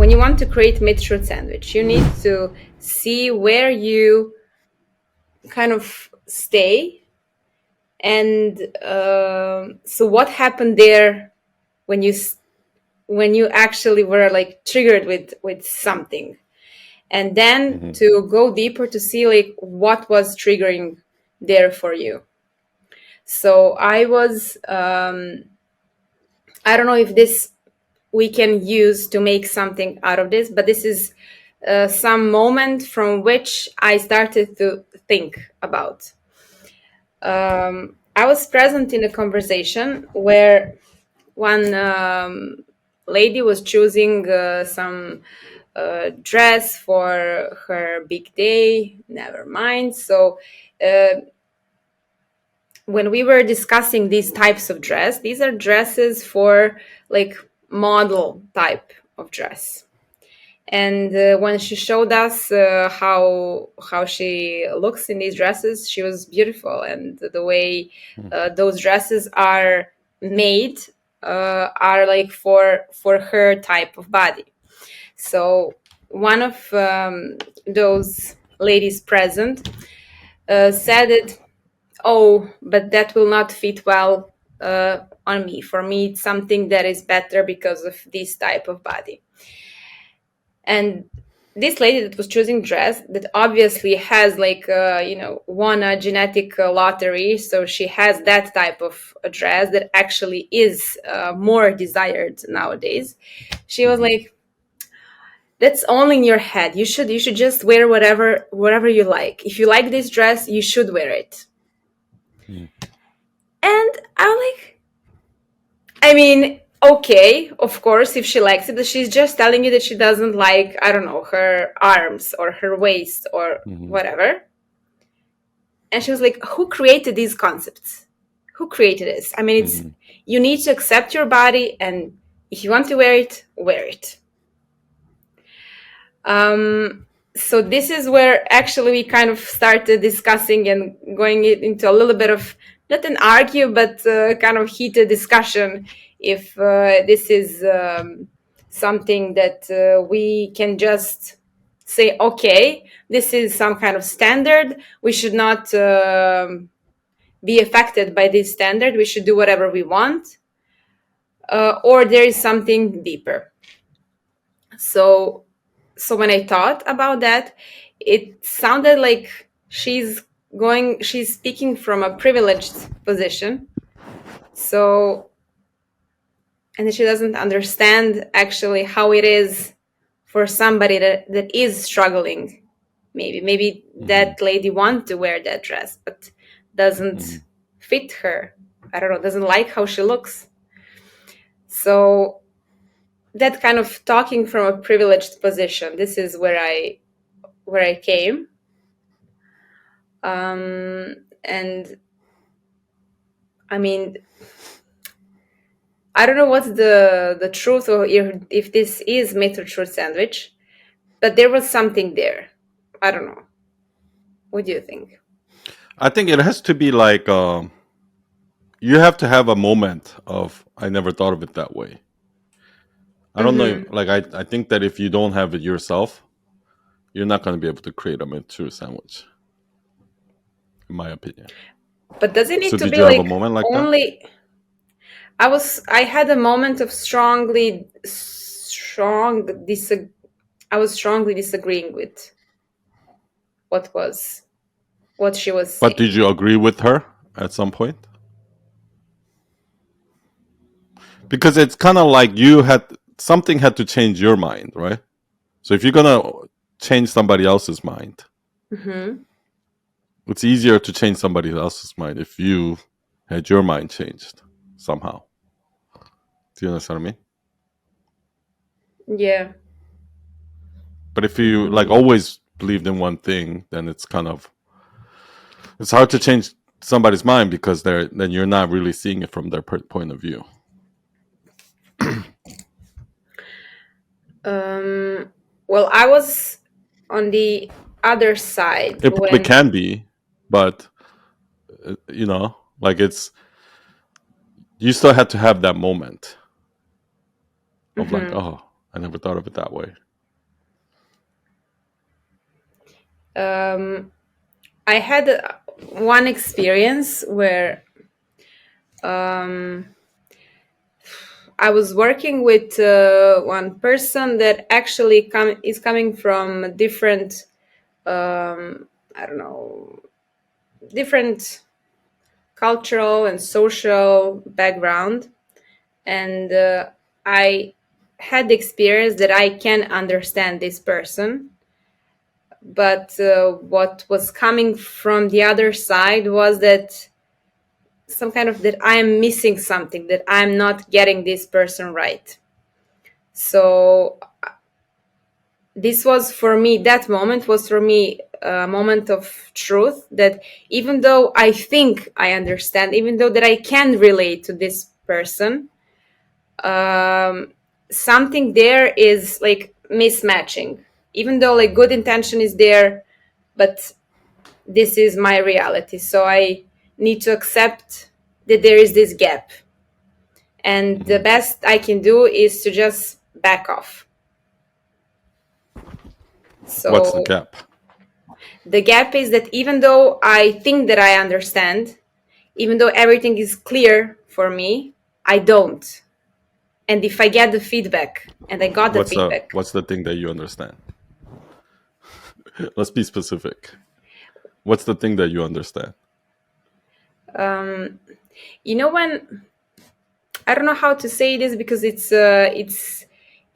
when you want to create myth-truth sandwich, you need to see where you kind of stay, and so what happened there when you actually were like triggered with something, and then to go deeper to see like what was triggering there for you. So I was I don't know if this we can use to make something out of this, but this is some moment from which I started to think about. I was present in a conversation where one lady was choosing some dress for her big day. Never mind. So when we were discussing these types of dress, these are dresses for like model type of dress. And when she showed us how she looks in these dresses, she was beautiful, and the way those dresses are made are like for her type of body. So one of those ladies present said it, oh, but that will not fit well on me. For me, it's something that is better because of this type of body. And this lady that was choosing dress that obviously has like won a genetic lottery, so she has that type of a dress that actually is more desired nowadays. She was like, that's only in your head. You should just wear whatever you like. If you like this dress, you should wear it. And I'm like, I mean, okay, of course, if she likes it, but she's just telling you that she doesn't like, I don't know, her arms or her waist or whatever. And she was like, who created these concepts? Who created this? I mean, it's you need to accept your body, and if you want to wear it, wear it. So this is where actually we kind of started discussing and going into a little bit of not an argue, but kind of heated discussion if this is something that we can just say, okay, this is some kind of standard. We should not be affected by this standard. We should do whatever we want. Or there is something deeper. So when I thought about that, it sounded like she's speaking from a privileged position. So, and she doesn't understand actually how it is for somebody that is struggling. Maybe that lady wants to wear that dress, but doesn't fit her. I don't know, doesn't like how she looks. So that kind of talking from a privileged position, this is where I came. And I mean, I don't know what's the truth, or if this is myth or truth sandwich, but there was something there. I don't know. What do you think? I think it has to be like you have to have a moment of I never thought of it that way. I don't know. Like I think that if you don't have it yourself, you're not going to be able to create a mature sandwich, in my opinion. But does it need So to did be you have a like moment like that? only? I had a moment of I was strongly disagreeing with what she was But did saying. you agree with her at some point? Because it's kind of like you had something had to change your mind, right? So if you're gonna change somebody else's mind, it's easier to change somebody else's mind if you had your mind changed somehow. Do you understand what I mean? Yeah. But if you like always believed in one thing, then it's hard to change somebody's mind because then you're not really seeing it from their point of view. Well, I was on the other side It probably when. can be, but like you still had to have that moment of like, oh, I never thought of it that way. I had one experience where I was working with one person that actually is coming from a different, I don't know, different cultural and social background. And I had the experience that I can understand this person. But what was coming from the other side was that some kind of that I am missing something, that I'm not getting this person right. So this was for me, that moment was for me a moment of truth, that even though I think I understand, even though that I can relate to this person, something there is like mismatching. Even though like good intention is there, but this is my reality. So I need to accept that there is this gap. And the Hmm. best I can do is to just back off. What's the So gap? the gap is that even though I think that I understand, even though everything is clear for me, I don't. And if I get the feedback, and I got the feedback, What's the thing that you understand? Let's be specific. What's the thing that you understand? you know when I don't know how to say this because it's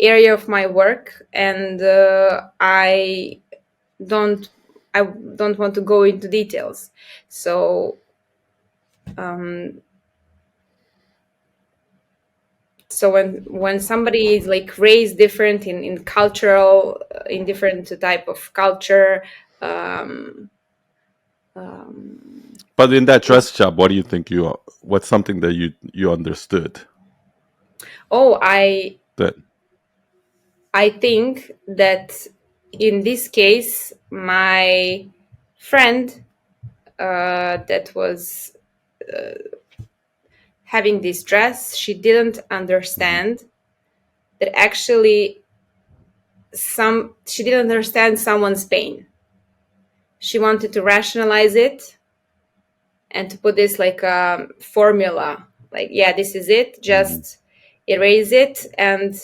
area of my work, and don't I don't want to go into details. So so when somebody is like raised different in cultural in different type of culture, um, But in that dress shop, what do you think you? What's something that you understood? oh That I think that in this case my friend that was having this dress, she didn't Mhm. understand that actually she didn't understand someone's pain. She wanted to rationalize it and to put this like a formula, like yeah, this is it, Mhm. just erase it. And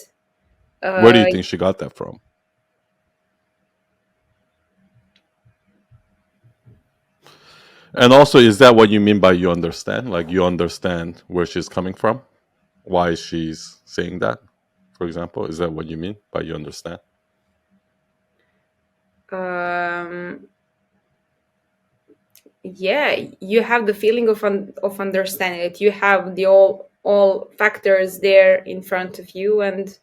Where do you uh, think she got that from? And also, is that what you mean by you understand? Like you understand where she's coming from, why she's saying that? For example, is that what you mean by you understand? um, yeah, you have the feeling of understanding it. You have the all factors there in front of you, and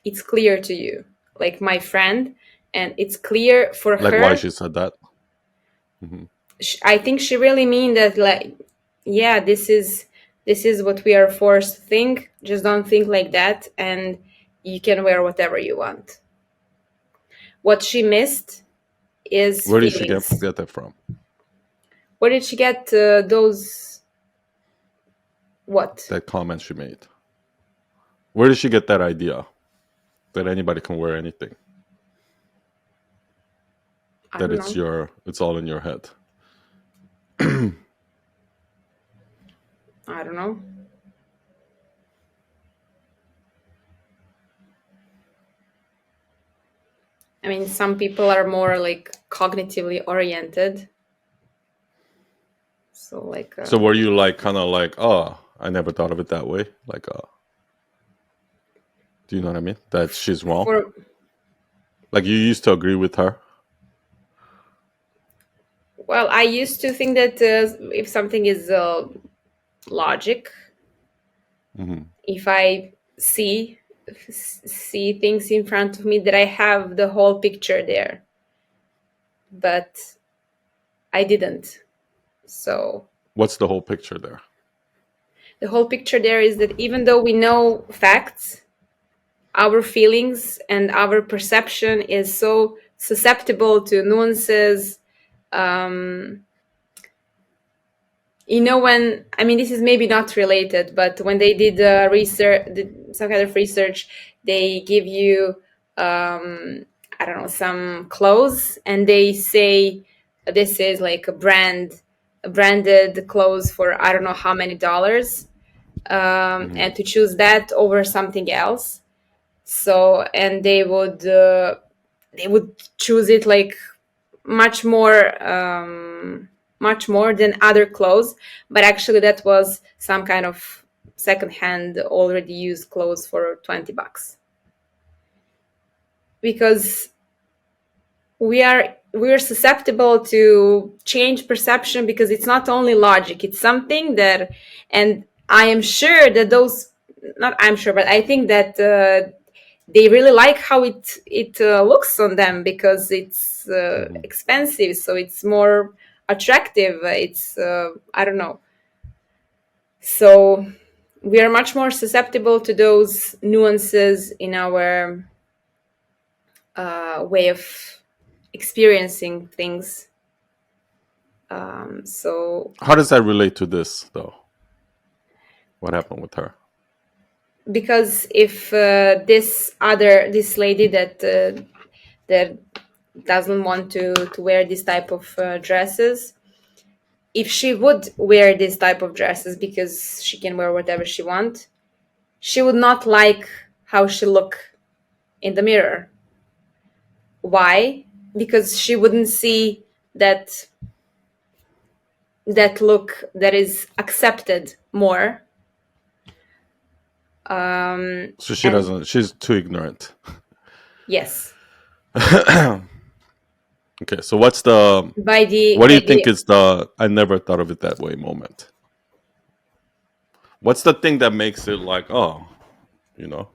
it's clear to you, like my friend, and it's clear for Like why her. she said that? Hmm. I think she really mean that, like, yeah, this is what we are forced to think. Just don't think like that, and you can wear whatever you want. What she missed is Where did she feelings. get that from? Where did she get those? What? That comment she made. Where did she get that idea that anybody can wear anything? I That don't know. it's all in your head. I don't know. I mean, some people are more like cognitively oriented. So, like, So were you like kind of like, oh, I never thought of it that way? Like, do you know what I mean? That she's wrong. for Like you used to agree with her. well, I used to think that if something is logic, Hmm. if I see things in front of me, that I have the whole picture there, but I didn't. So What's the whole picture there? the whole picture there is that even though we know facts, our feelings and our perception is so susceptible to nuances. um, when, I mean, this is maybe not related, but when they did research, did some kind of research, they give you I don't know, some clothes, and they say this is like a branded clothes for I don't know how many dollars, Hmm. and to choose that over something else. So, and they would choose it like much more much more than other clothes, but actually that was some kind of secondhand already used clothes for $20, because we are susceptible to change perception, because it's not only logic, it's something that, and I am sure that those, not I'm sure, but I think that they really like how it looks on them, because it's Hmm. expensive, so it's more attractive, it's I don't know. So we are much more susceptible to those nuances in our way of experiencing things. So How does that relate to this, though? What happened with her? because if this lady that doesn't want to wear this type of dresses, if she would wear this type of dresses because she can wear whatever she wants, she would not like how she look in the mirror. Why? Because she wouldn't see that look that is accepted more. So she And doesn't. She's too ignorant. yes, Okay, so what's the? by What do you the think is the? I never thought of it that way moment. What's the thing that makes it like, oh, you know,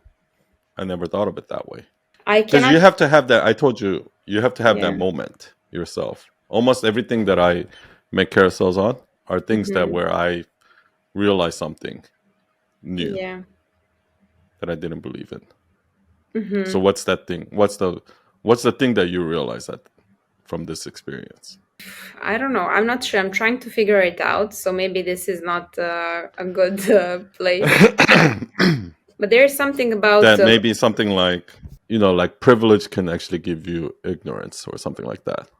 I never thought of it that way? I Because you cannot. have to have that. I told you, you have to have that Yeah. moment yourself. Almost everything that I make carousels on are things that Hmm. where I realize something new Yeah. that I didn't believe in. So Hmm. what's that thing? What's the thing that you realize that from this experience? I don't know. I'm not sure. I'm trying to figure it out. So maybe this is not a good place. But there's something about That maybe something like, like privilege can actually give you ignorance or something like that.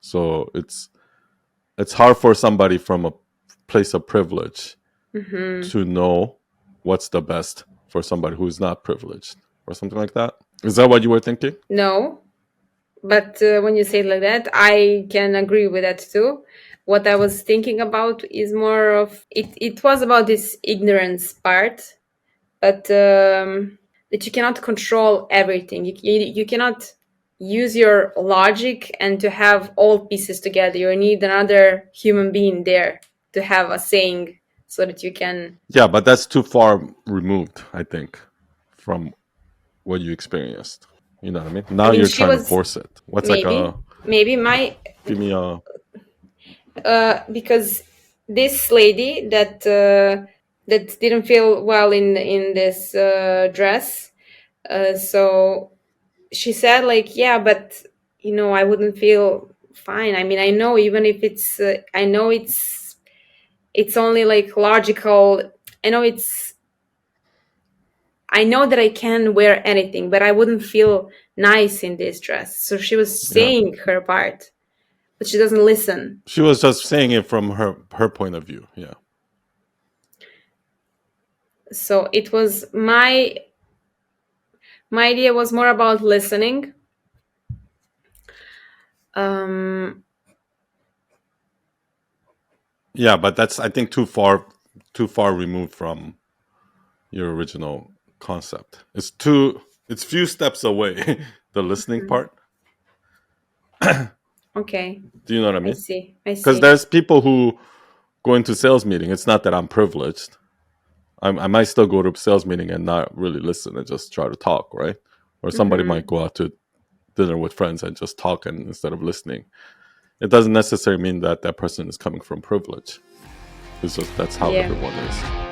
So it's hard for somebody from a place of privilege mhm. to know what's the best for somebody who's not privileged or something like that. Is that what you were thinking? No. But when you say it like that, I can agree with that too. What I was thinking about is more of it. It was about this ignorance part, but that you cannot control everything. You cannot use your logic and to have all pieces together. You need another human being there to have a saying, so that you can. Yeah, but that's too far removed, I think, from what you experienced. You know what I mean? I Now mean, you're she trying to was force it. What's like maybe a maybe my give me a because this lady that didn't feel well in this dress, so she said like, yeah, but I wouldn't feel fine. I mean, I know, even if I know it's only like logical. I know I know that I can wear anything, but I wouldn't feel nice in this dress. So she was yeah. saying her part, but she doesn't listen. She was just saying it from her point of view. Yeah. So it was my idea was more about listening. um Yeah, but that's I think too far removed from your original concept. It's few steps away the listening part. okay, Do you know what I I mean? see, I Because see. there's people who go into sales meeting. It's not that I'm privileged. I might still go to a sales meeting and not really listen and just try to talk, right? Or somebody might Hmm. go out to dinner with friends and just talk and instead of listening. It doesn't necessarily mean that that person is coming from privilege. It's just that's how Yeah. everyone is.